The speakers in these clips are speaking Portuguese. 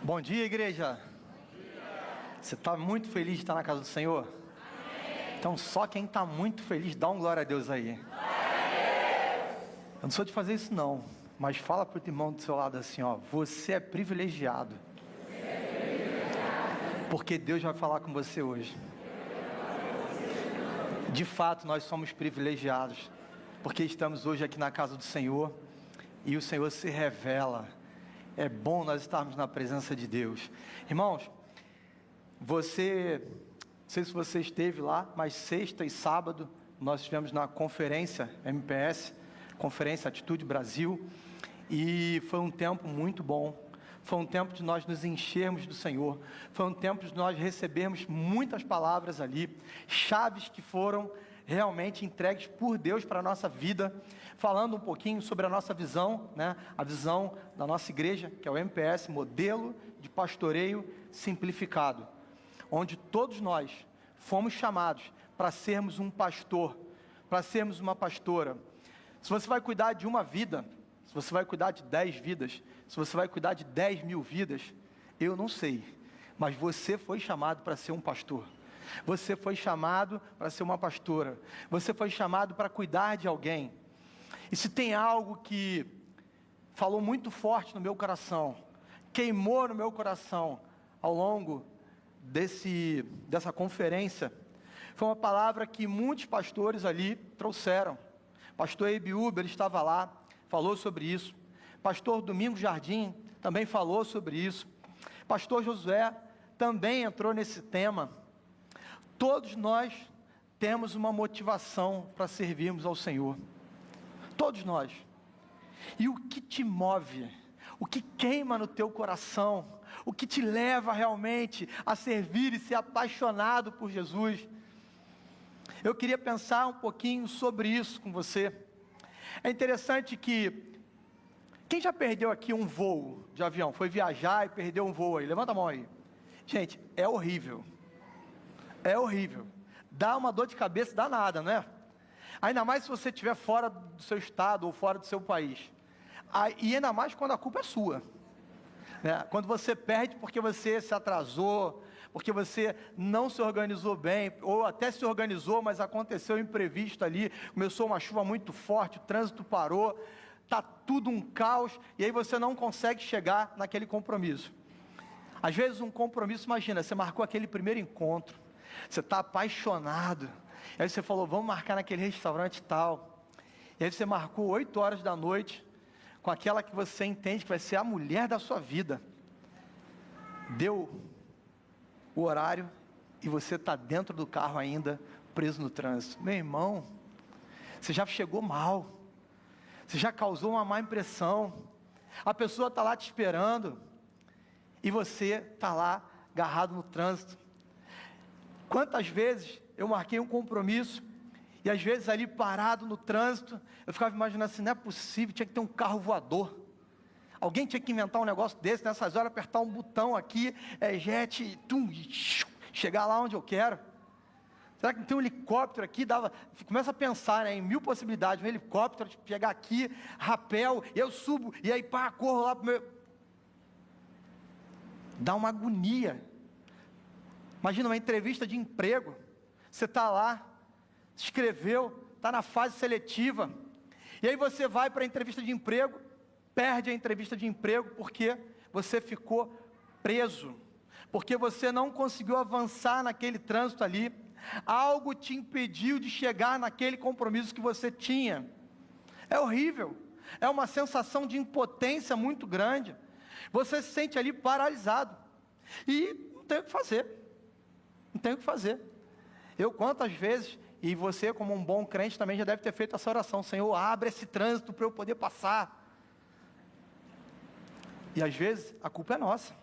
Bom dia, igreja. Você está muito feliz de estar na casa do Senhor? Amém. Então só quem está muito feliz, dá um glória a Deus aí. Glória a Deus. Eu não sou de fazer isso não, mas fala para o irmão do seu lado assim, ó: você é privilegiado. Porque Deus vai falar com você hoje. De fato, nós somos privilegiados, porque estamos hoje aqui na casa do Senhor, e o Senhor se revela. É bom nós estarmos na presença de Deus. Irmãos, não sei se você esteve lá, mas sexta e sábado, nós estivemos na conferência MPS, Conferência Atitude Brasil, e foi um tempo muito bom. Foi um tempo de nós nos enchermos do Senhor, foi um tempo de nós recebermos muitas palavras ali, chaves que foram realmente entregues por Deus para a nossa vida, falando um pouquinho sobre a nossa visão, né? A visão da nossa igreja, que é o MPS, Modelo de Pastoreio Simplificado, onde todos nós fomos chamados para sermos um pastor, para sermos uma pastora. Se você vai cuidar de uma vida, se você vai cuidar de 10 vidas, se você vai cuidar de 10.000 vidas, eu não sei, mas você foi chamado para ser um pastor. Você foi chamado para ser uma pastora. Você foi chamado para cuidar de alguém. E se tem algo que falou muito forte no meu coração, queimou no meu coração ao longo dessa conferência, foi uma palavra que muitos pastores ali trouxeram. Pastor Ebiúbe, ele estava lá, falou sobre isso. Pastor Domingos Jardim também falou sobre isso. Pastor Josué também entrou nesse tema. Todos nós temos uma motivação para servirmos ao Senhor. Todos nós. E o que te move, o que queima no teu coração, o que te leva realmente a servir e ser apaixonado por Jesus? Eu queria pensar um pouquinho sobre isso com você. É interessante que, quem já perdeu aqui um voo de avião? Foi viajar e perdeu um voo aí? Levanta a mão aí. Gente, é horrível. É horrível, dá uma dor de cabeça danada, não é? Ainda mais se você estiver fora do seu estado ou fora do seu país. E ainda mais quando a culpa é sua, né? Quando você perde porque você se atrasou, porque você não se organizou bem, ou até se organizou, mas aconteceu um imprevisto ali, começou uma chuva muito forte, o trânsito parou, está tudo um caos, e aí você não consegue chegar naquele compromisso. Às vezes um compromisso, imagina, você marcou aquele primeiro encontro, você está apaixonado, aí você falou, vamos marcar naquele restaurante tal, e aí você marcou 8 horas da noite, com aquela que você entende que vai ser a mulher da sua vida, deu o horário, e você está dentro do carro ainda, preso no trânsito. Meu irmão, você já chegou mal, você já causou uma má impressão, a pessoa está lá te esperando, e você está lá, agarrado no trânsito. Quantas vezes eu marquei um compromisso, e às vezes ali parado no trânsito, eu ficava imaginando assim, não é possível, tinha que ter um carro voador, alguém tinha que inventar um negócio desse, nessas horas apertar um botão aqui, jet, chegar lá onde eu quero. Será que não tem um helicóptero aqui? Começa a pensar, né, em 1000 possibilidades, um helicóptero, pegar aqui, rapel, eu subo, e aí pá, corro lá pro meu... Dá uma agonia. Imagina uma entrevista de emprego, você está lá, se inscreveu, está na fase seletiva, e aí você vai para a entrevista de emprego, perde a entrevista de emprego, porque você ficou preso, porque você não conseguiu avançar naquele trânsito ali, algo te impediu de chegar naquele compromisso que você tinha. É horrível, é uma sensação de impotência muito grande, você se sente ali paralisado, e não tem o que fazer. Não tem o que fazer. Eu quantas vezes, e você como um bom crente também já deve ter feito essa oração, Senhor, abre esse trânsito para eu poder passar. E às vezes a culpa é nossa.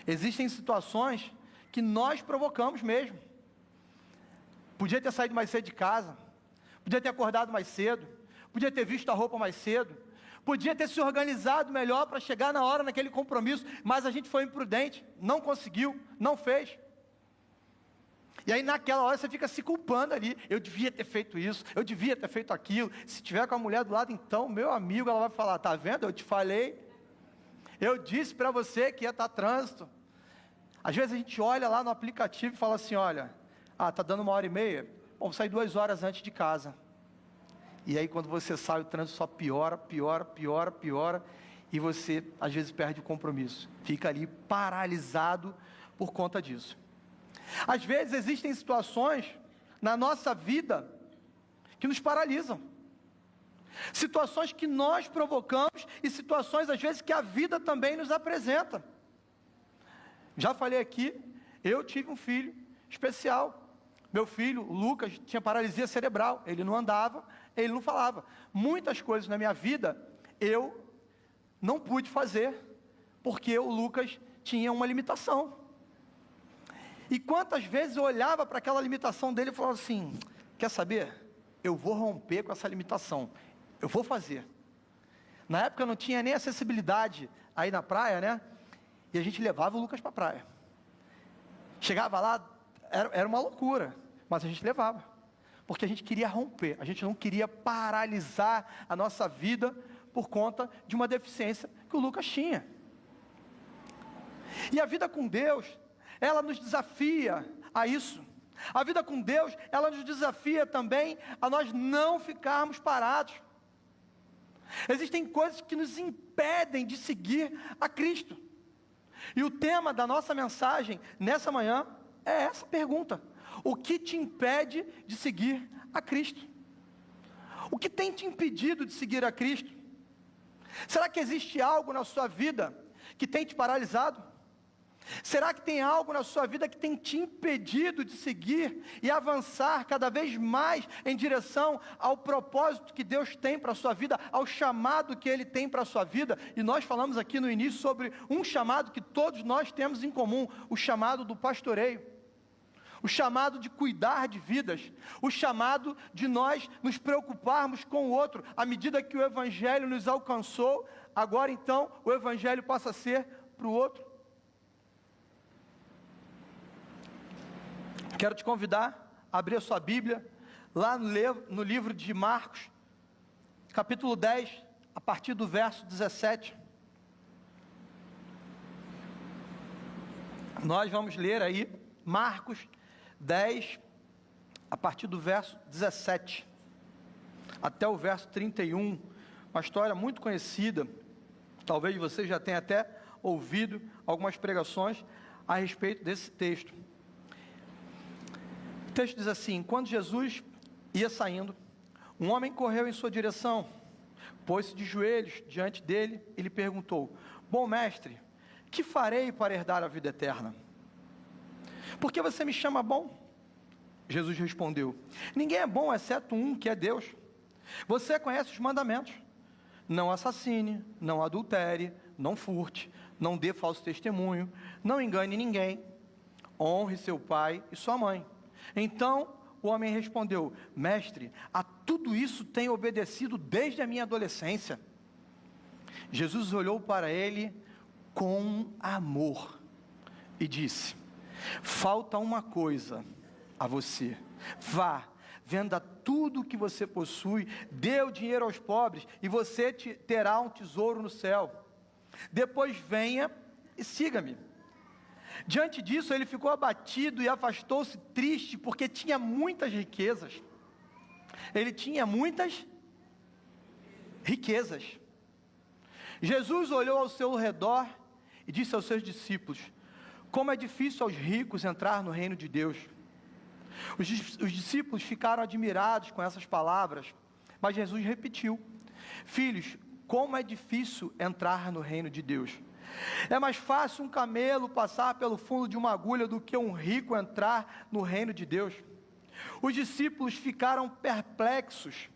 Existem situações que nós provocamos mesmo. Podia ter saído mais cedo de casa, podia ter acordado mais cedo, podia ter visto a roupa mais cedo, podia ter se organizado melhor para chegar na hora naquele compromisso, mas a gente foi imprudente, não conseguiu, não fez. E aí naquela hora você fica se culpando ali, eu devia ter feito isso, eu devia ter feito aquilo. Se tiver com a mulher do lado, então, meu amigo, ela vai falar, tá vendo, eu te falei, Eu disse para você que ia estar trânsito. Às vezes a gente olha lá no aplicativo e fala assim, olha, está dando 1h30, bom, vou sair 2 horas antes de casa. E aí quando você sai, o trânsito só piora, e você às vezes perde o compromisso. Fica ali paralisado por conta disso. Às vezes existem situações na nossa vida que nos paralisam. Situações que nós provocamos e situações às vezes que a vida também nos apresenta. Já falei aqui, eu tive um filho especial. Meu filho, o Lucas, tinha paralisia cerebral. Ele não andava, ele não falava. Muitas coisas na minha vida eu não pude fazer, porque o Lucas tinha uma limitação. E quantas vezes eu olhava para aquela limitação dele e falava assim, quer saber? Eu vou romper com essa limitação. Eu vou fazer. Na época não tinha nem acessibilidade aí na praia, né? E a gente levava o Lucas para a praia. Chegava lá, era uma loucura, mas a gente levava. Porque a gente queria romper, a gente não queria paralisar a nossa vida por conta de uma deficiência que o Lucas tinha. E a vida com Deus, ela nos desafia a isso. A vida com Deus, ela nos desafia também a nós não ficarmos parados. Existem coisas que nos impedem de seguir a Cristo. E o tema da nossa mensagem nessa manhã é essa pergunta: o que te impede de seguir a Cristo? O que tem te impedido de seguir a Cristo? Será que existe algo na sua vida que tem te paralisado? Será que tem algo na sua vida que tem te impedido de seguir e avançar cada vez mais em direção ao propósito que Deus tem para a sua vida, ao chamado que Ele tem para a sua vida? E nós falamos aqui no início sobre um chamado que todos nós temos em comum, o chamado do pastoreio, o chamado de cuidar de vidas, o chamado de nós nos preocuparmos com o outro. À medida que o Evangelho nos alcançou, agora então o Evangelho passa a ser para o outro. Quero te convidar a abrir a sua Bíblia, lá no livro de Marcos, capítulo 10, a partir do verso 17. Nós vamos ler aí, Marcos 10, a partir do verso 17, até o verso 31, uma história muito conhecida, talvez você já tenha até ouvido algumas pregações a respeito desse texto. O texto diz assim: quando Jesus ia saindo, um homem correu em sua direção, pôs-se de joelhos diante dele e lhe perguntou: bom mestre, que farei para herdar a vida eterna? Por que você me chama bom? Jesus respondeu: ninguém é bom exceto um, que é Deus. Você conhece os mandamentos: não assassine, não adultere, não furte, não dê falso testemunho, não engane ninguém, honre seu pai e sua mãe. Então o homem respondeu: mestre, a tudo isso tenho obedecido desde a minha adolescência. Jesus olhou para ele com amor e disse: falta uma coisa a você. Vá, venda tudo o que você possui, dê o dinheiro aos pobres e você terá um tesouro no céu. Depois venha e siga-me. Diante disso, ele ficou abatido e afastou-se triste, porque tinha muitas riquezas. Ele tinha muitas riquezas. Jesus olhou ao seu redor e disse aos seus discípulos: como é difícil aos ricos entrar no reino de Deus. Os discípulos ficaram admirados com essas palavras, mas Jesus repetiu: filhos, como é difícil entrar no reino de Deus. É mais fácil um camelo passar pelo fundo de uma agulha do que um rico entrar no reino de Deus. Os discípulos ficaram perplexos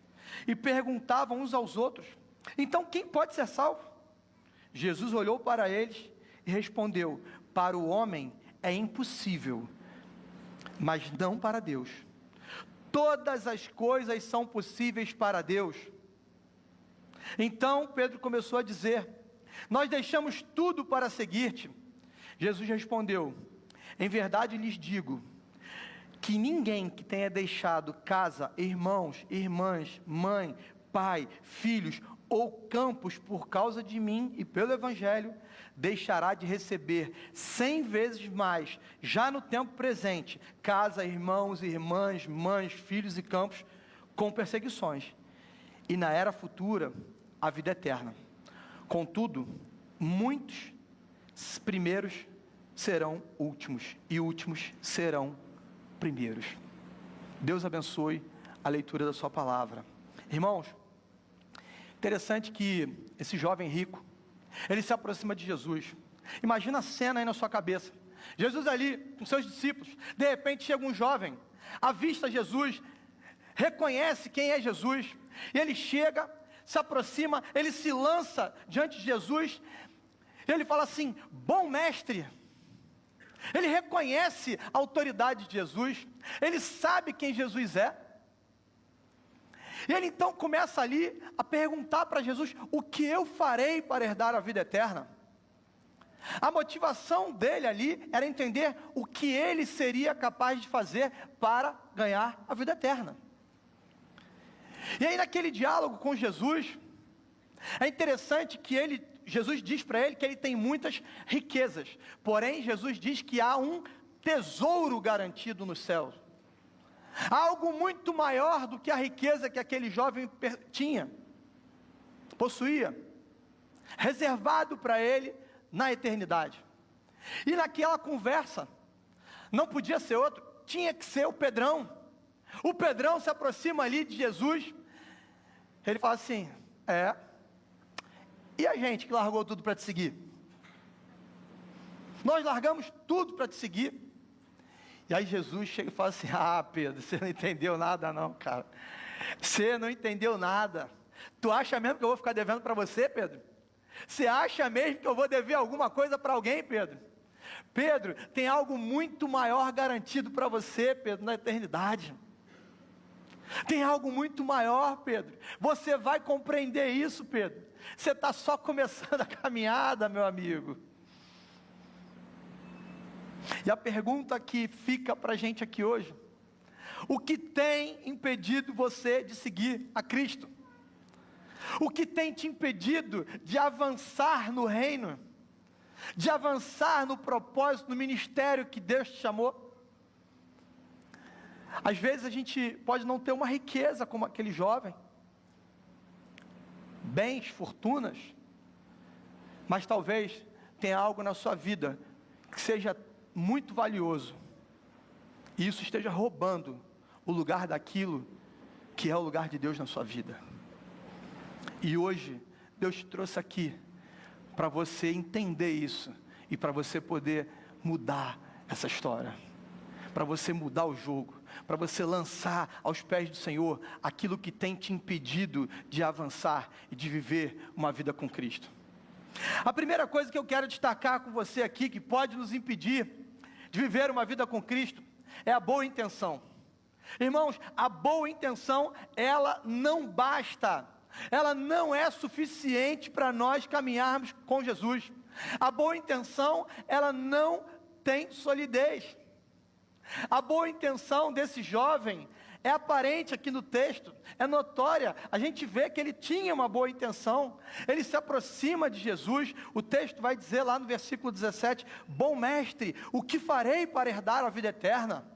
e perguntavam uns aos outros: então quem pode ser salvo? Jesus olhou para eles e respondeu: para o homem é impossível, mas não para Deus. Todas as coisas são possíveis para Deus. Então Pedro começou a dizer: nós deixamos tudo para seguir-te. Jesus respondeu: em verdade lhes digo, que ninguém que tenha deixado casa, irmãos, irmãs, mãe, pai, filhos, ou campos por causa de mim e pelo Evangelho, deixará de receber 100 vezes mais, já no tempo presente, casa, irmãos, irmãs, mães, filhos e campos, com perseguições. E na era futura, a vida eterna. Contudo, muitos primeiros serão últimos, e últimos serão primeiros. Deus abençoe a leitura da sua palavra. Irmãos, interessante que esse jovem rico, ele se aproxima de Jesus. Imagina a cena aí na sua cabeça. Jesus ali com seus discípulos, de repente chega um jovem, avista Jesus, reconhece quem é Jesus, e ele chega, se aproxima, ele se lança diante de Jesus, e ele fala assim: bom mestre. Ele reconhece a autoridade de Jesus, ele sabe quem Jesus é, e ele então começa ali a perguntar para Jesus: o que eu farei para herdar a vida eterna? A motivação dele ali era entender o que ele seria capaz de fazer para ganhar a vida eterna. E aí naquele diálogo com Jesus, é interessante que Jesus diz para ele que ele tem muitas riquezas, porém Jesus diz que há um tesouro garantido no céu, algo muito maior do que a riqueza que aquele jovem possuía, reservado para ele na eternidade. E naquela conversa, não podia ser outro, tinha que ser o Pedrão. O Pedrão se aproxima ali de Jesus, ele fala assim: e a gente que largou tudo para te seguir? Nós largamos tudo para te seguir. E aí Jesus chega e fala assim: ah, Pedro, você não entendeu nada não, cara. Você não entendeu nada. Tu acha mesmo que eu vou ficar devendo para você, Pedro? Você acha mesmo que eu vou dever alguma coisa para alguém, Pedro? Pedro, tem algo muito maior garantido para você, Pedro, na eternidade. Tem algo muito maior, Pedro. Você vai compreender isso, Pedro. Você está só começando a caminhada, meu amigo. E a pergunta que fica para a gente aqui hoje: o que tem impedido você de seguir a Cristo? O que tem te impedido de avançar no reino? De avançar no propósito, no ministério que Deus te chamou? Às vezes a gente pode não ter uma riqueza como aquele jovem, bens, fortunas, mas talvez tenha algo na sua vida que seja muito valioso, e isso esteja roubando o lugar daquilo que é o lugar de Deus na sua vida. E hoje Deus te trouxe aqui para você entender isso, e para você poder mudar essa história, para você mudar o jogo, para você lançar aos pés do Senhor aquilo que tem te impedido de avançar e de viver uma vida com Cristo. A primeira coisa que eu quero destacar com você aqui, que pode nos impedir de viver uma vida com Cristo, é a boa intenção. Irmãos, a boa intenção, ela não basta, ela não é suficiente para nós caminharmos com Jesus. A boa intenção, ela não tem solidez. A boa intenção desse jovem é aparente aqui no texto, é notória. A gente vê que ele tinha uma boa intenção, ele se aproxima de Jesus. O texto vai dizer lá no versículo 17: bom mestre, o que farei para herdar a vida eterna?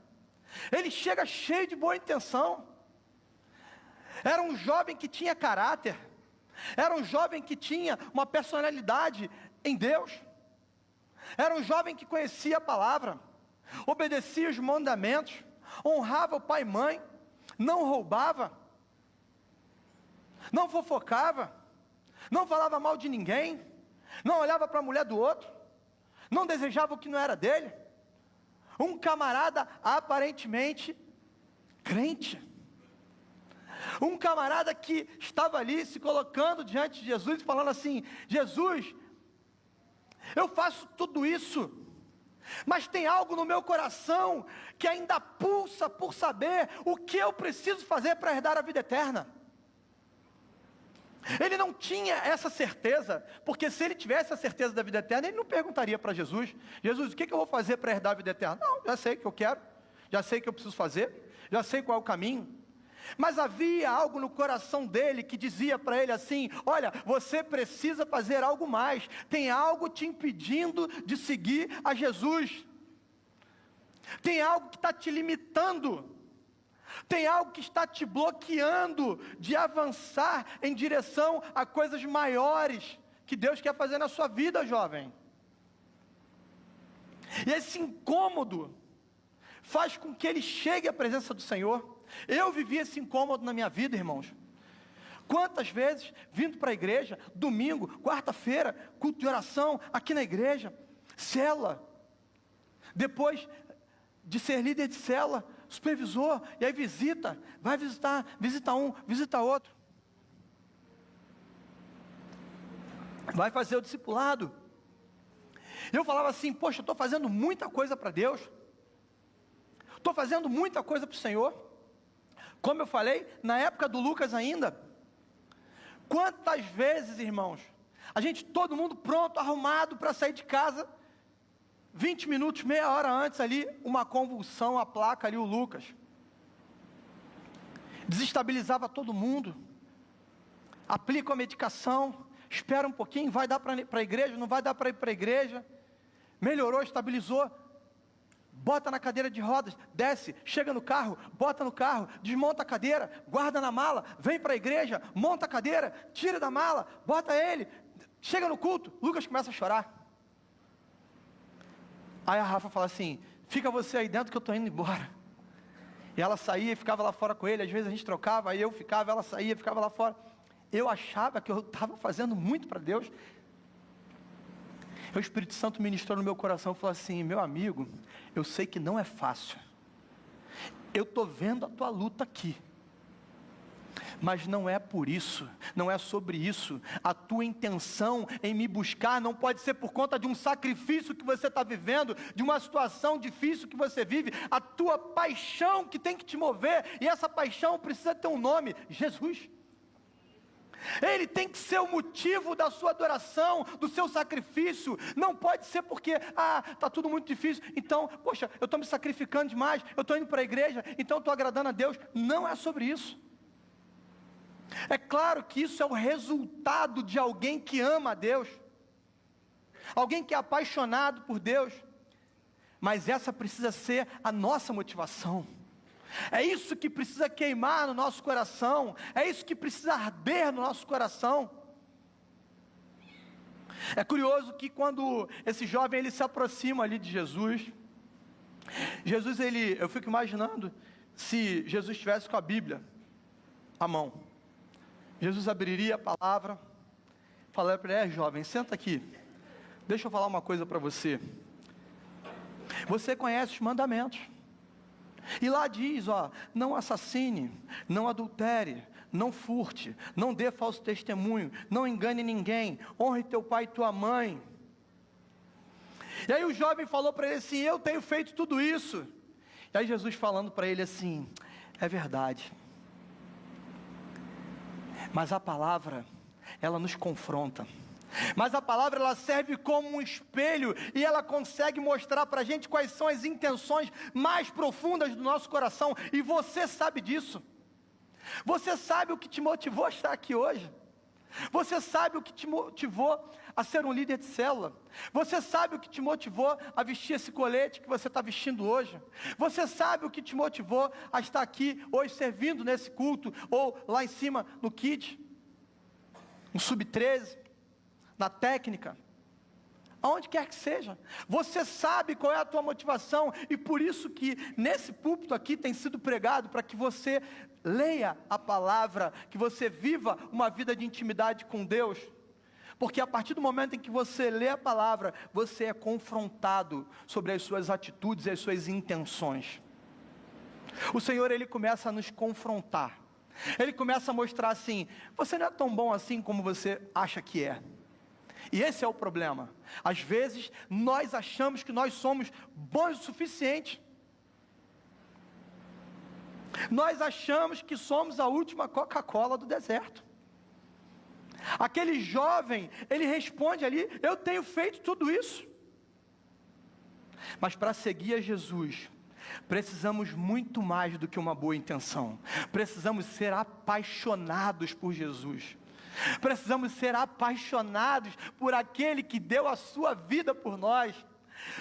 Ele chega cheio de boa intenção. Era um jovem que tinha caráter, era um jovem que tinha uma personalidade em Deus, era um jovem que conhecia a palavra, obedecia os mandamentos, honrava o pai e mãe, não roubava, não fofocava, não falava mal de ninguém, não olhava para a mulher do outro, não desejava o que não era dele. Um camarada aparentemente crente, um camarada que estava ali se colocando diante de Jesus e falando assim: Jesus, eu faço tudo isso, mas tem algo no meu coração que ainda pulsa por saber o que eu preciso fazer para herdar a vida eterna. Ele não tinha essa certeza, porque se ele tivesse a certeza da vida eterna, ele não perguntaria para Jesus: Jesus, o que eu vou fazer para herdar a vida eterna? Não, já sei o que eu quero, já sei o que eu preciso fazer, já sei qual é o caminho. Mas havia algo no coração dele que dizia para ele assim: olha, você precisa fazer algo mais, tem algo te impedindo de seguir a Jesus, tem algo que está te limitando, tem algo que está te bloqueando de avançar em direção a coisas maiores que Deus quer fazer na sua vida, jovem. E esse incômodo faz com que ele chegue à presença do Senhor. Eu vivi esse incômodo na minha vida, irmãos. Quantas vezes, vindo para a igreja, domingo, quarta-feira, culto de oração, aqui na igreja, célula, depois de ser líder de célula, supervisor, e aí vai visitar, visita um, visita outro, vai fazer o discipulado. Eu falava assim: poxa, eu estou fazendo muita coisa para Deus, estou fazendo muita coisa para o Senhor. Como eu falei, na época do Lucas ainda, quantas vezes, irmãos, todo mundo pronto, arrumado para sair de casa, 20 minutos, meia hora antes ali, uma convulsão, a placa ali, o Lucas, desestabilizava todo mundo, aplica a medicação, espera um pouquinho, vai dar para ir para a igreja, não vai dar para ir para a igreja, melhorou, estabilizou, bota na cadeira de rodas, desce, chega no carro, bota no carro, desmonta a cadeira, guarda na mala, vem para a igreja, monta a cadeira, tira da mala, bota ele, chega no culto, Lucas começa a chorar. Aí a Rafa fala assim: fica você aí dentro que eu estou indo embora. E ela saía e ficava lá fora com ele, às vezes a gente trocava, aí eu ficava, ela saía, ficava lá fora. Eu achava que eu estava fazendo muito para Deus. O Espírito Santo ministrou no meu coração e falou assim: meu amigo, eu sei que não é fácil, eu estou vendo a tua luta aqui, mas não é por isso, não é sobre isso. A tua intenção em me buscar não pode ser por conta de um sacrifício que você está vivendo, de uma situação difícil que você vive. A tua paixão que tem que te mover, e essa paixão precisa ter um nome: Jesus. Ele tem que ser o motivo da sua adoração, do seu sacrifício. Não pode ser porque, está tudo muito difícil, então, poxa, eu estou me sacrificando demais, eu estou indo para a igreja, então estou agradando a Deus. Não é sobre isso. É claro que isso é o resultado de alguém que ama a Deus, alguém que é apaixonado por Deus, mas essa precisa ser a nossa motivação. É isso que precisa queimar no nosso coração, é isso que precisa arder no nosso coração. É curioso que quando esse jovem ele se aproxima ali de Jesus, eu fico imaginando se Jesus estivesse com a Bíblia à mão. Jesus abriria a palavra, falaria para ele: jovem, senta aqui, deixa eu falar uma coisa para você. Você conhece os mandamentos. E lá diz, não assassine, não adultere, não furte, não dê falso testemunho, não engane ninguém, honre teu pai e tua mãe. E aí o jovem falou para ele assim: eu tenho feito tudo isso. E aí Jesus falando para ele assim: é verdade, mas a palavra, ela nos confronta. Mas a palavra, ela serve como um espelho, e ela consegue mostrar para a gente quais são as intenções mais profundas do nosso coração, e você sabe disso. Você sabe o que te motivou a estar aqui hoje. Você sabe o que te motivou a ser um líder de célula. Você sabe o que te motivou a vestir esse colete que você está vestindo hoje. Você sabe o que te motivou a estar aqui hoje servindo nesse culto, ou lá em cima no Kids, no Sub-13, na técnica, aonde quer que seja. Você sabe qual é a tua motivação, e por isso que nesse púlpito aqui tem sido pregado para que você leia a palavra, que você viva uma vida de intimidade com Deus, porque a partir do momento em que você lê a palavra, você é confrontado sobre as suas atitudes e as suas intenções. O Senhor, Ele começa a nos confrontar, Ele começa a mostrar assim: você não é tão bom assim como você acha que é. E esse é o problema. Às vezes, nós achamos que nós somos bons o suficiente. Nós achamos que somos a última Coca-Cola do deserto. Aquele jovem, ele responde ali: eu tenho feito tudo isso. Mas para seguir a Jesus, Precisamos muito mais do que uma boa intenção. Precisamos ser apaixonados por Jesus. Precisamos ser apaixonados por aquele que deu a sua vida por nós.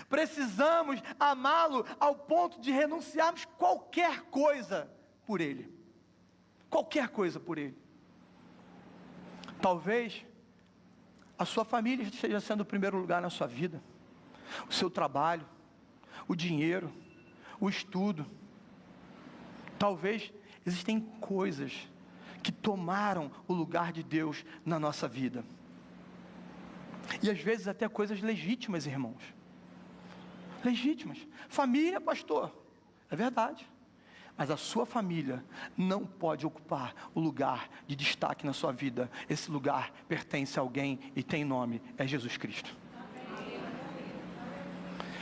Precisamos amá-lo ao ponto de renunciarmos qualquer coisa por Ele. Qualquer coisa por Ele. Talvez a sua família esteja sendo o primeiro lugar na sua vida. O seu trabalho, o dinheiro, o estudo. Talvez existem coisas que tomaram o lugar de Deus na nossa vida. E às vezes até coisas legítimas, irmãos. Legítimas. Família, pastor. É verdade. Mas a sua família não pode ocupar o lugar de destaque na sua vida. Esse lugar pertence a alguém e tem nome, é Jesus Cristo.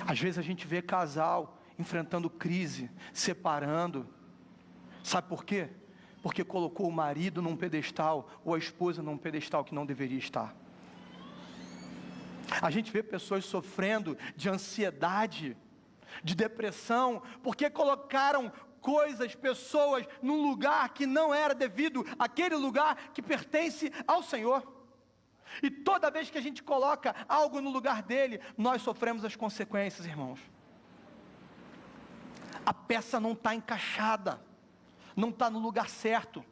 Às vezes a gente vê casal enfrentando crise, separando. Sabe por quê? Porque colocou o marido num pedestal, ou a esposa num pedestal que não deveria estar. A gente vê pessoas sofrendo de ansiedade, de depressão, porque colocaram coisas, pessoas, num lugar que não era devido àquele lugar que pertence ao Senhor. E toda vez que a gente coloca algo no lugar dele, nós sofremos as consequências, irmãos. A peça não está encaixada, não está no lugar certo.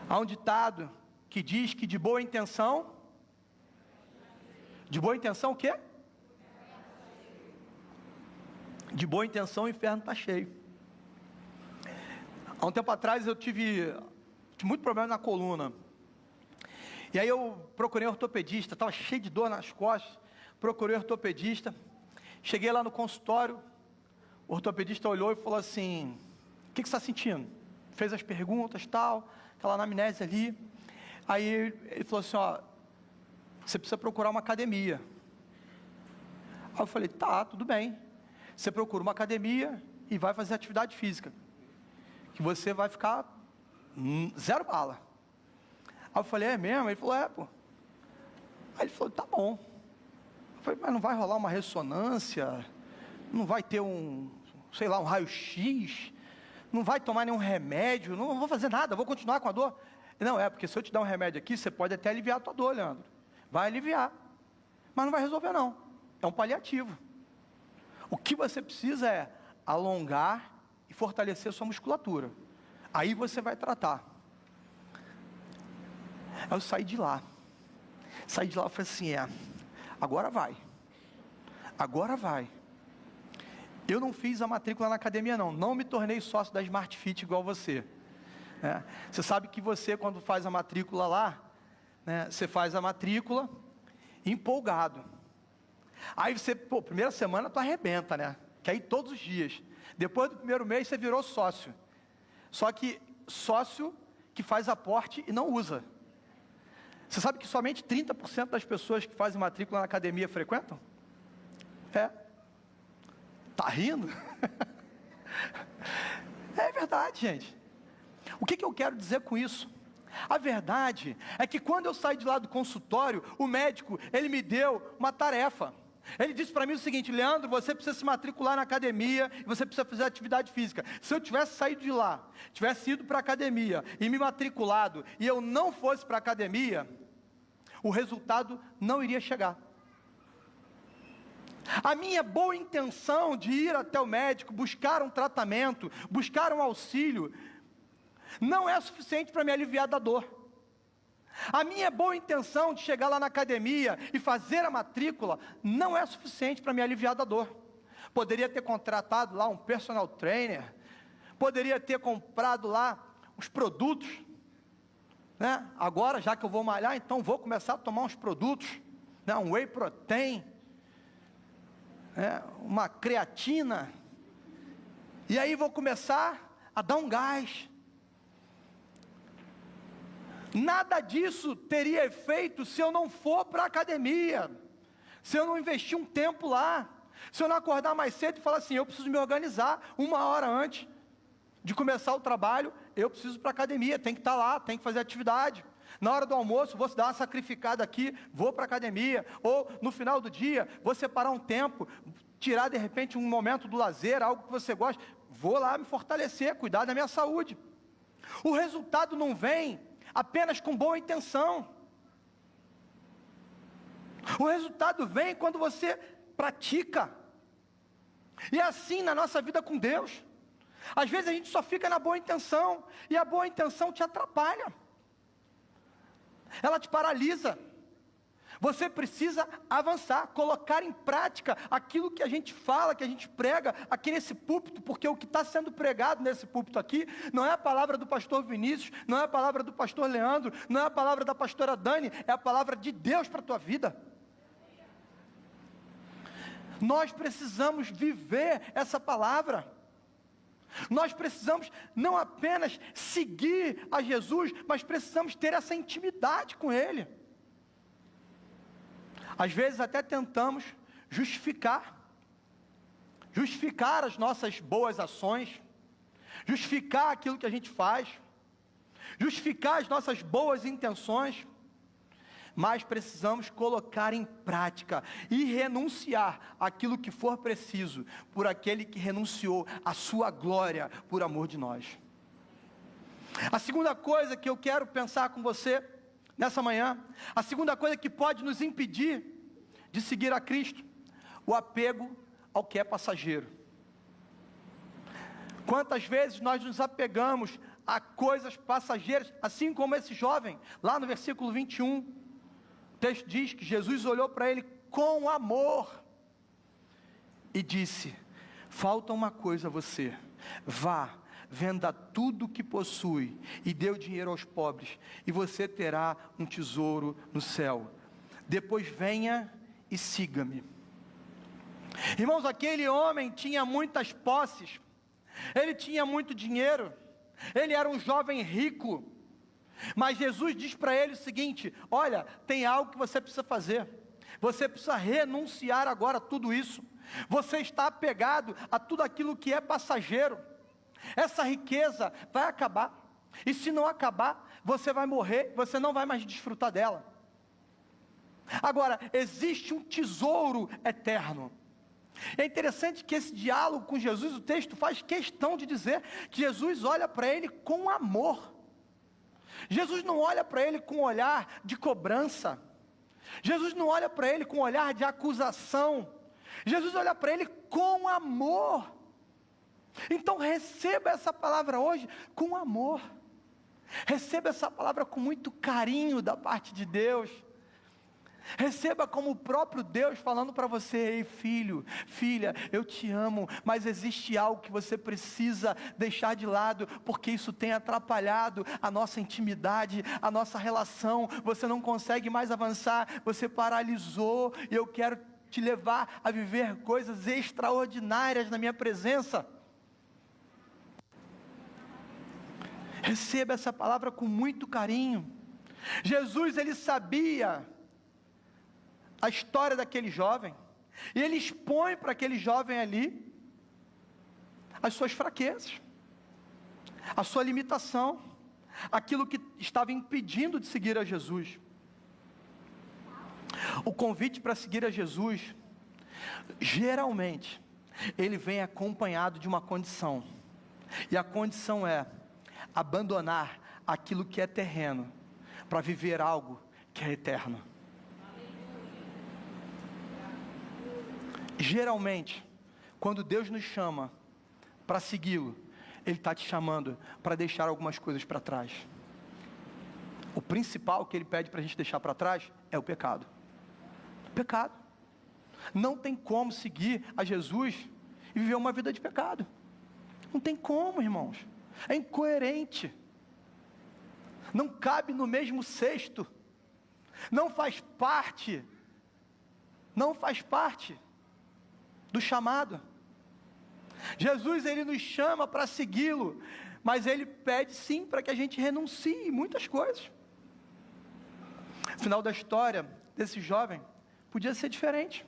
Há um ditado que diz que de boa intenção o quê? De boa intenção o inferno está cheio. Há um tempo atrás eu tive muito problema na coluna. E aí eu procurei um ortopedista, estava cheio de dor nas costas, procurei um ortopedista, cheguei lá no consultório, o ortopedista olhou e falou assim, o que você está sentindo? Fez as perguntas, tal, aquela anamnese ali. Aí ele falou assim, ó, você precisa procurar uma academia. Aí eu falei, tá, tudo bem. Você procura uma academia e vai fazer atividade física, que você vai ficar zero bala. Aí eu falei, é mesmo? Ele falou, pô. Aí ele falou, tá bom. Eu falei, mas não vai rolar uma ressonância? Não vai ter um raio-x? Não vai tomar nenhum remédio? Não vou fazer nada, vou continuar com a dor? Não, porque se eu te dar um remédio aqui, você pode até aliviar a tua dor, Leandro. Vai aliviar. Mas não vai resolver não. É um paliativo. O que você precisa é alongar e fortalecer a sua musculatura. Aí você vai tratar. Aí eu saí de lá e falei assim, agora vai. Eu não fiz a matrícula na academia não me tornei sócio da Smart Fit igual você. Você sabe que você, quando faz a matrícula lá, você faz a matrícula empolgado. Aí você, primeira semana tu arrebenta, quer ir todos os dias. Depois do primeiro mês você virou sócio. Só que sócio que faz aporte e não usa. Você sabe que somente 30% das pessoas que fazem matrícula na academia frequentam? Tá rindo? É verdade, gente. O que eu quero dizer com isso? A verdade é que quando eu saí de lá do consultório, o médico, ele me deu uma tarefa. Ele disse para mim o seguinte, Leandro, você precisa se matricular na academia, e você precisa fazer atividade física. Se eu tivesse saído de lá, tivesse ido para a academia, e me matriculado, e eu não fosse para a academia, o resultado não iria chegar. A minha boa intenção de ir até o médico, buscar um tratamento, buscar um auxílio, não é suficiente para me aliviar da dor. A minha boa intenção de chegar lá na academia e fazer a matrícula não é suficiente para me aliviar da dor. Poderia ter contratado lá um personal trainer, poderia ter comprado lá os produtos, Agora, já que eu vou malhar, então vou começar a tomar uns produtos, um whey protein, uma creatina, e aí vou começar a dar um gás. Nada disso teria efeito se eu não for para a academia, se eu não investir um tempo lá, se eu não acordar mais cedo e falar assim, eu preciso me organizar 1 hora antes de começar o trabalho, eu preciso ir para a academia, tem que estar lá, tem que fazer atividade. Na hora do almoço, vou dar uma sacrificada aqui, vou para a academia, ou no final do dia, vou separar um tempo, tirar de repente um momento do lazer, algo que você gosta. Vou lá me fortalecer, cuidar da minha saúde. O resultado não vem apenas com boa intenção. O resultado vem quando você pratica. E é assim na nossa vida com Deus. Às vezes a gente só fica na boa intenção, e a boa intenção te atrapalha. Ela te paralisa. Você precisa avançar, colocar em prática aquilo que a gente fala, que a gente prega aqui nesse púlpito, porque o que está sendo pregado nesse púlpito aqui, não é a palavra do pastor Vinícius, não é a palavra do pastor Leandro, não é a palavra da pastora Dani, é a palavra de Deus para a tua vida. Nós precisamos viver essa palavra. Nós precisamos não apenas seguir a Jesus, mas precisamos ter essa intimidade com Ele. Às vezes até tentamos justificar as nossas boas ações, justificar aquilo que a gente faz, justificar as nossas boas intenções, mas precisamos colocar em prática e renunciar aquilo que for preciso, por aquele que renunciou à sua glória, por amor de nós. A segunda coisa que eu quero pensar com você, nessa manhã, a segunda coisa que pode nos impedir de seguir a Cristo, o apego ao que é passageiro. Quantas vezes nós nos apegamos a coisas passageiras, assim como esse jovem, lá no versículo 21, o texto diz que Jesus olhou para ele com amor e disse: falta uma coisa a você, vá, venda tudo o que possui e dê o dinheiro aos pobres, e você terá um tesouro no céu. Depois venha e siga-me. Irmãos, aquele homem tinha muitas posses, ele tinha muito dinheiro, ele era um jovem rico, mas Jesus diz para ele o seguinte: olha, tem algo que você precisa fazer, você precisa renunciar agora a tudo isso, você está apegado a tudo aquilo que é passageiro. Essa riqueza vai acabar, e se não acabar, você vai morrer, você não vai mais desfrutar dela. Agora, existe um tesouro eterno. É interessante que esse diálogo com Jesus, o texto faz questão de dizer que Jesus olha para ele com amor. Jesus não olha para ele com um olhar de cobrança. Jesus não olha para ele com um olhar de acusação. Jesus olha para ele com amor. Então receba essa palavra hoje com amor. Receba essa palavra com muito carinho da parte de Deus. Receba como o próprio Deus falando para você: ei filho, filha, eu te amo, mas existe algo que você precisa deixar de lado, porque isso tem atrapalhado a nossa intimidade, a nossa relação, você não consegue mais avançar, você paralisou, e eu quero te levar a viver coisas extraordinárias na minha presença. Receba essa palavra com muito carinho. Jesus, ele sabia a história daquele jovem, e ele expõe para aquele jovem ali as suas fraquezas, a sua limitação, aquilo que estava impedindo de seguir a Jesus. O convite para seguir a Jesus, geralmente, ele vem acompanhado de uma condição, e a condição é abandonar aquilo que é terreno, para viver algo que é eterno. Geralmente, quando Deus nos chama para segui-lo, Ele está te chamando para deixar algumas coisas para trás. O principal que Ele pede para a gente deixar para trás é o pecado. Pecado. Não tem como seguir a Jesus e viver uma vida de pecado. Não tem como, irmãos. É incoerente. Não cabe no mesmo cesto. Não faz parte do chamado. Jesus, ele nos chama para segui-lo, mas ele pede sim para que a gente renuncie muitas coisas. O final da história desse jovem podia ser diferente.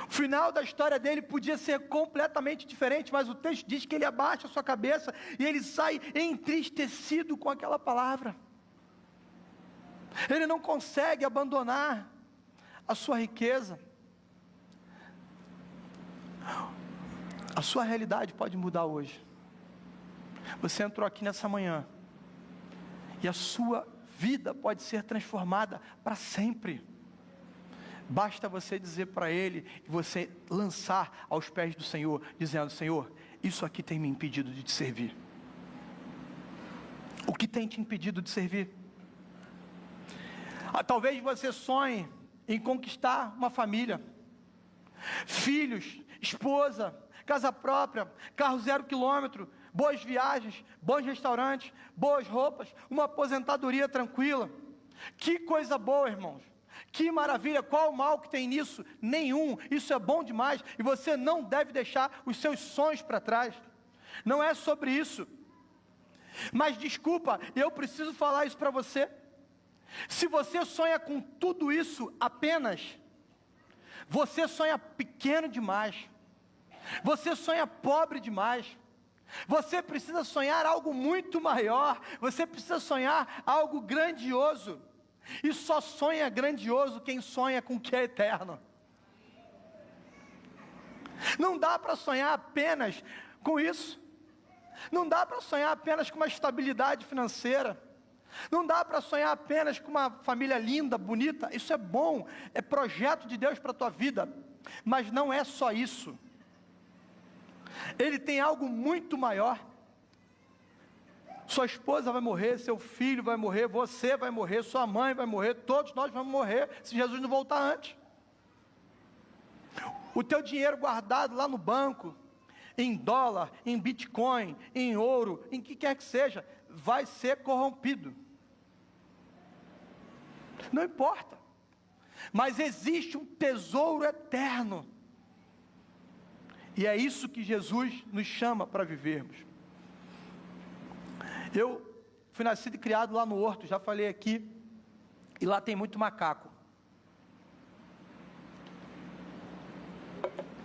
O final da história dele podia ser completamente diferente, mas o texto diz que ele abaixa a sua cabeça e ele sai entristecido com aquela palavra. Ele não consegue abandonar a sua riqueza. A sua realidade pode mudar hoje. Você entrou aqui nessa manhã, e a sua vida pode ser transformada para sempre. Basta você dizer para Ele, e você lançar aos pés do Senhor, dizendo: Senhor, isso aqui tem me impedido de te servir. O que tem te impedido de servir? Talvez você sonhe em conquistar uma família, filhos, esposa, casa própria, carro 0 quilômetro, boas viagens, bons restaurantes, boas roupas, uma aposentadoria tranquila. Que coisa boa, irmãos. Que maravilha. Qual o mal que tem nisso? Nenhum. Isso é bom demais, e você não deve deixar os seus sonhos para trás. Não é sobre isso. Mas desculpa, eu preciso falar isso para você. Se você sonha com tudo isso apenas, você sonha pequeno demais. Você sonha pobre demais. Você precisa sonhar algo muito maior. Você precisa sonhar algo grandioso. E só sonha grandioso quem sonha com o que é eterno. Não dá para sonhar apenas com isso. Não dá para sonhar apenas com uma estabilidade financeira. Não dá para sonhar apenas com uma família linda, bonita. Isso é bom, é projeto de Deus para a tua vida. Mas não é só isso. Ele tem algo muito maior. Sua esposa vai morrer, seu filho vai morrer, você vai morrer, sua mãe vai morrer, todos nós vamos morrer, se Jesus não voltar antes. O teu dinheiro guardado lá no banco, em dólar, em Bitcoin, em ouro, em que quer que seja, vai ser corrompido. Não importa. Mas existe um tesouro eterno. E é isso que Jesus nos chama para vivermos. Eu fui nascido e criado lá no Horto, já falei aqui, e lá tem muito macaco.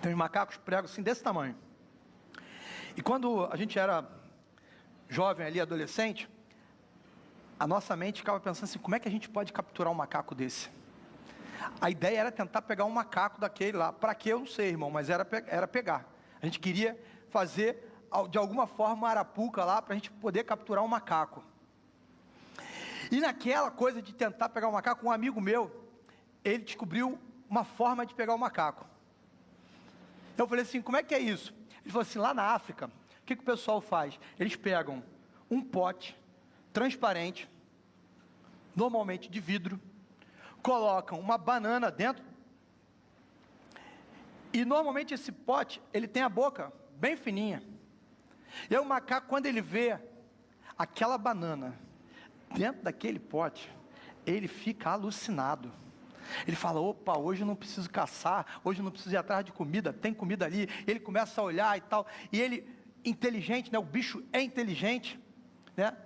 Tem uns macacos pregos assim desse tamanho. E quando a gente era jovem ali, adolescente, a nossa mente ficava pensando assim: como é que a gente pode capturar um macaco desse? A ideia era tentar pegar um macaco daquele lá. Para quê? Eu não sei, irmão, mas era pegar. A gente queria fazer de alguma forma uma arapuca lá, para a gente poder capturar um macaco. E naquela coisa de tentar pegar um macaco, um amigo meu, ele descobriu uma forma de pegar o macaco. Eu falei assim: como é que é isso? Ele falou assim: lá na África, o que o pessoal faz? Eles pegam um pote transparente, normalmente de vidro, colocam uma banana dentro, e normalmente esse pote, ele tem a boca bem fininha. E aí o macaco, quando ele vê aquela banana dentro daquele pote, ele fica alucinado. Ele fala: opa, hoje eu não preciso caçar, hoje eu não preciso ir atrás de comida, tem comida ali. Ele começa a olhar e tal, e ele, inteligente, né? O bicho é inteligente, né?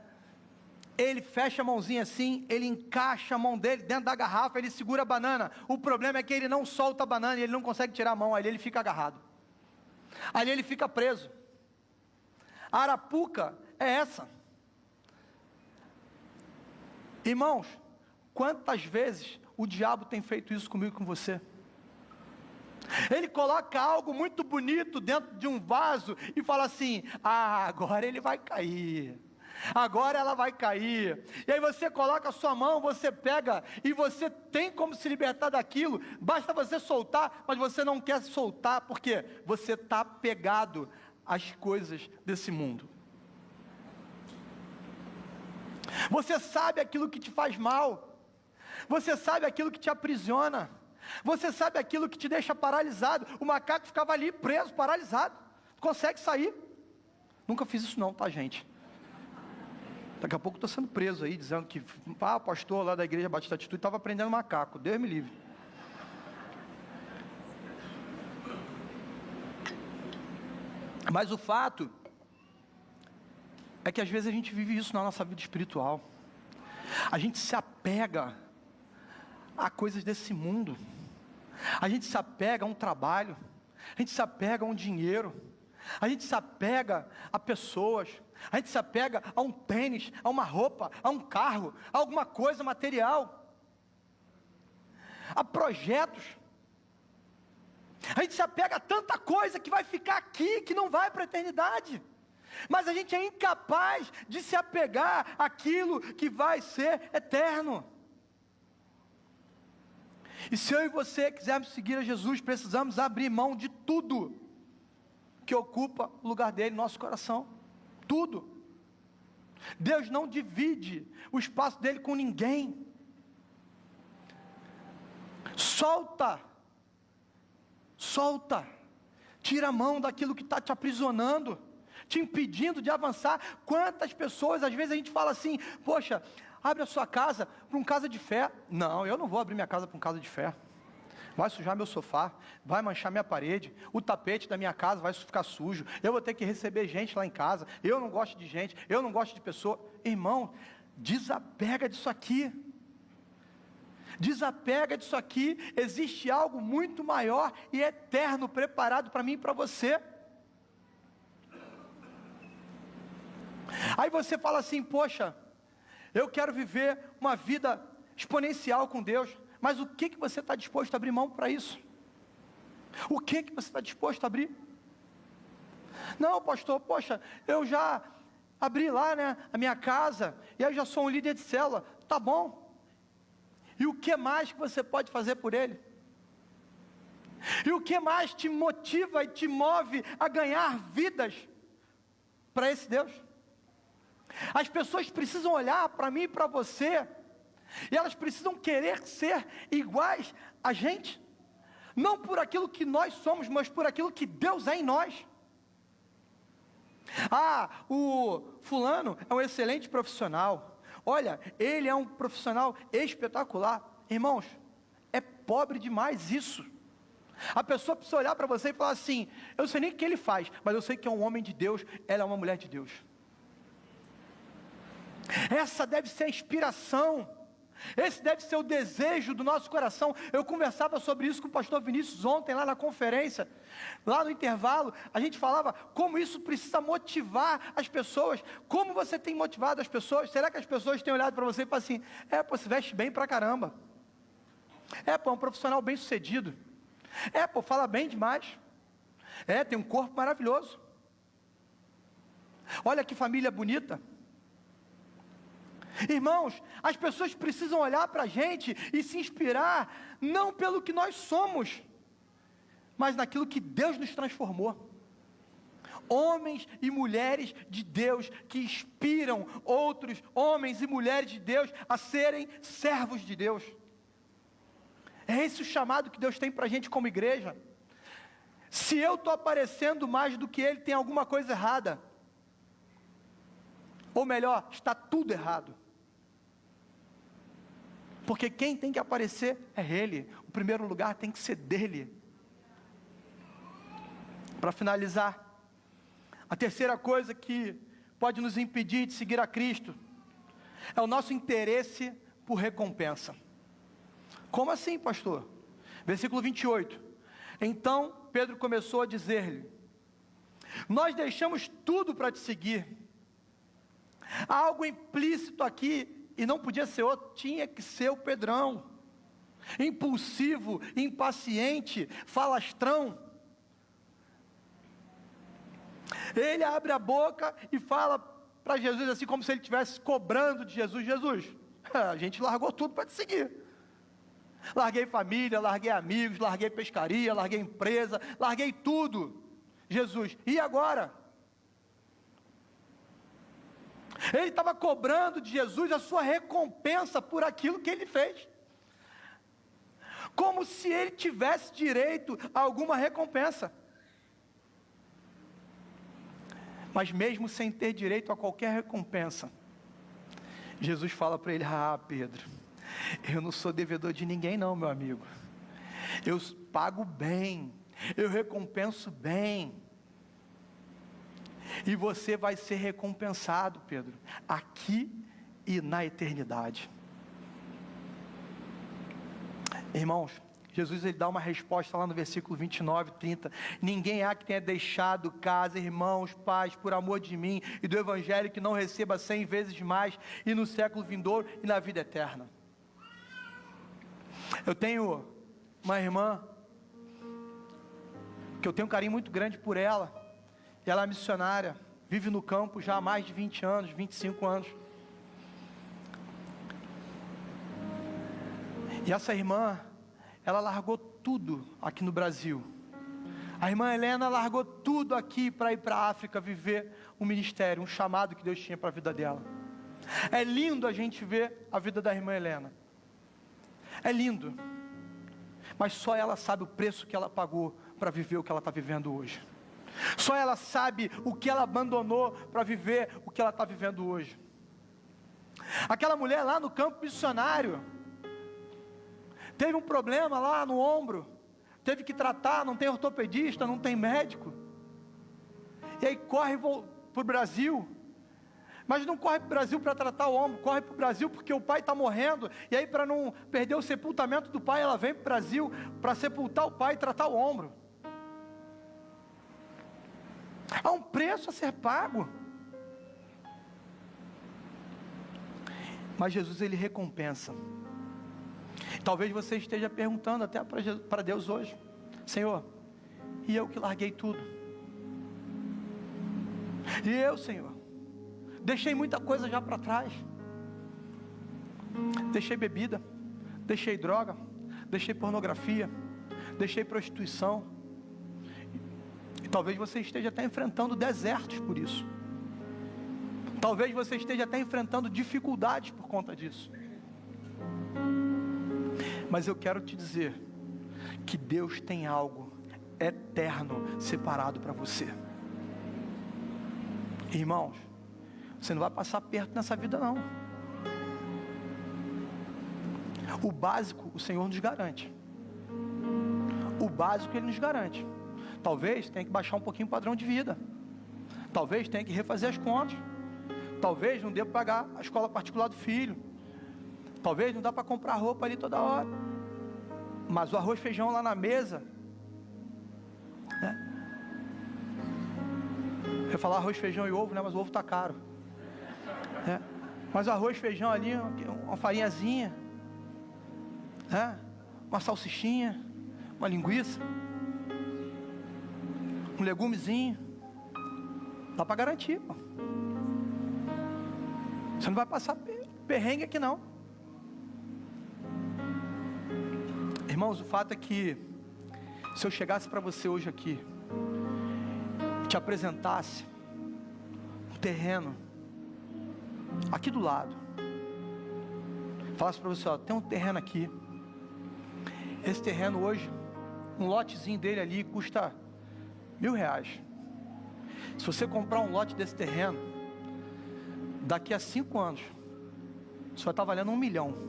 Ele fecha a mãozinha assim, ele encaixa a mão dele dentro da garrafa, ele segura a banana. O problema é que ele não solta a banana, e ele não consegue tirar a mão, ali ele fica agarrado. Ali ele fica preso. A arapuca é essa. Irmãos, quantas vezes o diabo tem feito isso comigo e com você? Ele coloca algo muito bonito dentro de um vaso e fala assim: ah, agora ele vai cair. Agora ela vai cair. E aí você coloca a sua mão, você pega, e você tem como se libertar daquilo. Basta você soltar, mas você não quer soltar, porque você está pegado às coisas desse mundo. Você sabe aquilo que te faz mal. Você sabe aquilo que te aprisiona. Você sabe aquilo que te deixa paralisado. O macaco ficava ali preso, paralisado. Não consegue sair. Nunca fiz isso não, tá, gente? Daqui a pouco estou sendo preso aí, dizendo que o pastor lá da igreja Batista Atitude estava prendendo macaco. Deus me livre. Mas o fato é que às vezes a gente vive isso na nossa vida espiritual. A gente se apega a coisas desse mundo. A gente se apega a um trabalho. A gente se apega a um dinheiro. A gente se apega a pessoas. A gente se apega a um tênis, a uma roupa, a um carro, a alguma coisa material, a projetos. A gente se apega a tanta coisa que vai ficar aqui, que não vai para a eternidade. Mas a gente é incapaz de se apegar àquilo que vai ser eterno. E se eu e você quisermos seguir a Jesus, precisamos abrir mão de tudo que ocupa o lugar dele no nosso coração. Tudo. Deus não divide o espaço dele com ninguém. Solta. Tira a mão daquilo que está te aprisionando, te impedindo de avançar. Quantas pessoas, às vezes a gente fala assim, poxa, abre a sua casa para um casa de fé. Não, eu não vou abrir minha casa para um casa de fé. Vai sujar meu sofá, vai manchar minha parede, o tapete da minha casa vai ficar sujo, eu vou ter que receber gente lá em casa, eu não gosto de gente, eu não gosto de pessoa. Irmão, desapega disso aqui. Desapega disso aqui. Existe algo muito maior e eterno preparado para mim e para você. Aí você fala assim, poxa, eu quero viver uma vida exponencial com Deus. Mas o que você está disposto a abrir mão para isso? O que você está disposto a abrir? Não, pastor, poxa, eu já abri lá, a minha casa, e eu já sou um líder de célula. Tá bom. E o que mais que você pode fazer por ele? E o que mais te motiva e te move a ganhar vidas para esse Deus? As pessoas precisam olhar para mim e para você, e elas precisam querer ser iguais a gente, não por aquilo que nós somos, mas por aquilo que Deus é em nós. O fulano é um excelente profissional, olha, ele é um profissional espetacular. Irmãos, é pobre demais isso. A pessoa precisa olhar para você e falar assim, eu não sei nem o que ele faz, mas eu sei que é um homem de Deus, ela é uma mulher de Deus. Essa deve ser a inspiração, esse deve ser o desejo do nosso coração. Eu conversava sobre isso com o pastor Vinícius ontem, lá na conferência, lá no intervalo, a gente falava como isso precisa motivar as pessoas. Como você tem motivado as pessoas? Será que as pessoas têm olhado para você e falam assim, você veste bem pra caramba, é um profissional bem sucedido, fala bem demais, tem um corpo maravilhoso, olha que família bonita. Irmãos, as pessoas precisam olhar para a gente e se inspirar, não pelo que nós somos, mas naquilo que Deus nos transformou. Homens e mulheres de Deus que inspiram outros homens e mulheres de Deus a serem servos de Deus. É esse o chamado que Deus tem para a gente como igreja. Se eu estou aparecendo mais do que Ele, tem alguma coisa errada. Ou melhor, está tudo errado. Porque quem tem que aparecer é Ele. O primeiro lugar tem que ser dele. Para finalizar, a terceira coisa que pode nos impedir de seguir a Cristo é o nosso interesse por recompensa. Como assim, pastor? Versículo 28. Então Pedro começou a dizer-lhe, nós deixamos tudo para te seguir. Há algo implícito aqui, e não podia ser outro, tinha que ser o Pedrão, impulsivo, impaciente, falastrão. Ele abre a boca e fala para Jesus assim, como se ele estivesse cobrando de Jesus, Jesus, a gente largou tudo para te seguir, larguei família, larguei amigos, larguei pescaria, larguei empresa, larguei tudo, Jesus, e agora? Ele estava cobrando de Jesus a sua recompensa por aquilo que ele fez, como se ele tivesse direito a alguma recompensa. Mas mesmo sem ter direito a qualquer recompensa, Jesus fala para ele, Pedro, eu não sou devedor de ninguém não, meu amigo, eu pago bem, eu recompenso bem, e você vai ser recompensado, Pedro, aqui e na eternidade. Irmãos, Jesus ele dá uma resposta lá no versículo 29, 30. Ninguém há que tenha deixado casa, irmãos, pais, por amor de mim e do Evangelho, que não receba 100 vezes mais, e no século vindouro e na vida eterna. Eu tenho uma irmã que eu tenho um carinho muito grande por ela. Ela é missionária, vive no campo já há mais de 20 anos, 25 anos. E essa irmã, ela largou tudo aqui no Brasil. A irmã Helena largou tudo aqui para ir para a África viver um ministério, um chamado que Deus tinha para a vida dela. É lindo a gente ver a vida da irmã Helena. É lindo. Mas só ela sabe o preço que ela pagou para viver o que ela está vivendo hoje. Só ela sabe o que ela abandonou para viver o que ela está vivendo hoje. Aquela mulher lá no campo missionário teve um problema lá no ombro, teve que tratar, não tem ortopedista, não tem médico. E aí corre para o Brasil, mas não corre para o Brasil para tratar o ombro, corre para o Brasil porque o pai está morrendo, e aí para não perder o sepultamento do pai, ela vem para o Brasil para sepultar o pai e tratar o ombro. Há um preço a ser pago. Mas Jesus, Ele recompensa. Talvez você esteja perguntando até para Deus hoje: Senhor, e eu que larguei tudo? E eu, Senhor, deixei muita coisa já para trás. Deixei bebida, deixei droga, deixei pornografia, deixei prostituição. E talvez você esteja até enfrentando desertos por isso. Talvez você esteja até enfrentando dificuldades por conta disso. Mas eu quero te dizer que Deus tem algo eterno separado para você. Irmãos, você não vai passar perto nessa vida não. O básico o Senhor nos garante. O básico Ele nos garante. Talvez tenha que baixar um pouquinho o padrão de vida. Talvez tenha que refazer as contas. Talvez não dê para pagar a escola particular do filho. Talvez não dá para comprar roupa ali toda hora. Mas o arroz e feijão lá na mesa, né? Eu ia falar arroz, feijão e ovo, né? Mas o ovo está caro, né? Mas o arroz, feijão ali, uma farinhazinha, né? Uma salsichinha, uma linguiça, um legumezinho, dá para garantir, pô. Você não vai passar perrengue aqui não. Irmãos, o fato é que se eu chegasse para você hoje aqui, te apresentasse um terreno aqui do lado, falasse para você, ó, tem um terreno aqui. Esse terreno hoje, um lotezinho dele ali custa R$1.000. Se você comprar um lote desse terreno, daqui a 5 anos, isso vai estar valendo 1 milhão.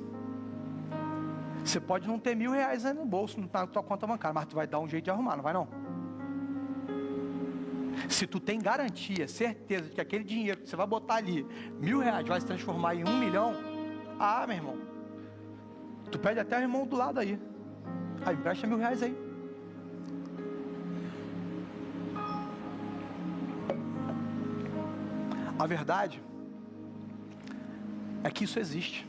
Você pode não ter R$1.000 aí no bolso, na tua conta bancária, mas tu vai dar um jeito de arrumar, não vai não? Se tu tem garantia, certeza de que aquele dinheiro que você vai botar ali, R$1.000 vai se transformar em 1 milhão, ah, meu irmão, tu pede até o irmão do lado aí, empresta R$1.000 aí. A verdade é que isso existe.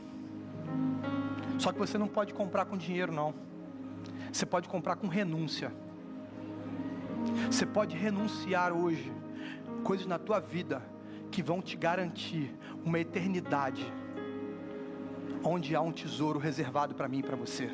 Só que você não pode comprar com dinheiro não. Você pode comprar com renúncia. Você pode renunciar hoje coisas na tua vida que vão te garantir uma eternidade onde há um tesouro reservado para mim e para você.